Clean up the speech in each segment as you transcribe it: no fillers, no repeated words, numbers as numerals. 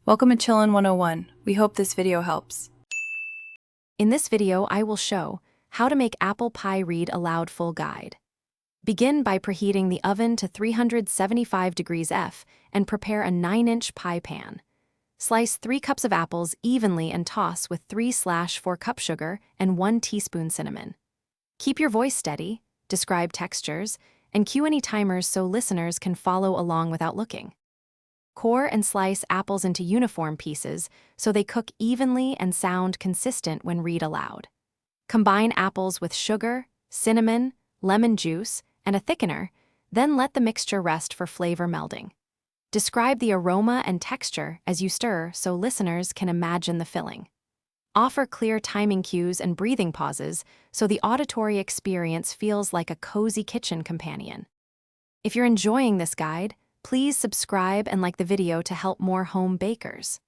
Welcome to Chillin' 101. We hope this video helps. In this video, I will show how to make apple pie read aloud full guide. Begin by preheating the oven to 375 degrees F and prepare a 9-inch pie pan. Slice 3 cups of apples evenly and toss with 3/4 cup sugar and 1 teaspoon cinnamon. Keep your voice steady, describe textures, and cue any timers so listeners can follow along without looking. Core and slice apples into uniform pieces so they cook evenly and sound consistent when read aloud. Combine apples with sugar, cinnamon, lemon juice, and a thickener, then let the mixture rest for flavor melding. Describe the aroma and texture as you stir so listeners can imagine the filling. Offer clear timing cues and breathing pauses so the auditory experience feels like a cozy kitchen companion. If you're enjoying this guide, please subscribe and like the video to help more home bakers.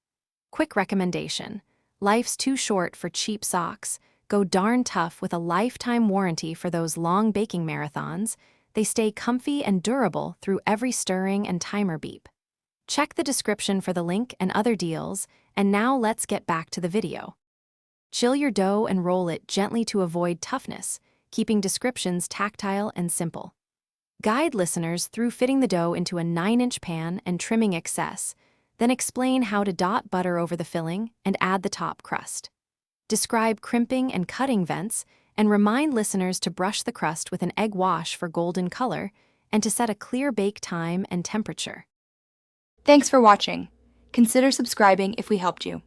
Quick recommendation: life's too short for cheap socks. Go darn tough with a lifetime warranty for those long baking marathons. They stay comfy and durable through every stirring and timer beep. Check the description for the link and other deals, and now let's get back to the video. Chill your dough and roll it gently to avoid toughness, keeping descriptions tactile and simple. Guide listeners through fitting the dough into a 9-inch pan and trimming excess, then explain how to dot butter over the filling and add the top crust. Describe crimping and cutting vents, and remind listeners to brush the crust with an egg wash for golden color and to set a clear bake time and temperature. Thanks for watching. Consider subscribing if we helped you.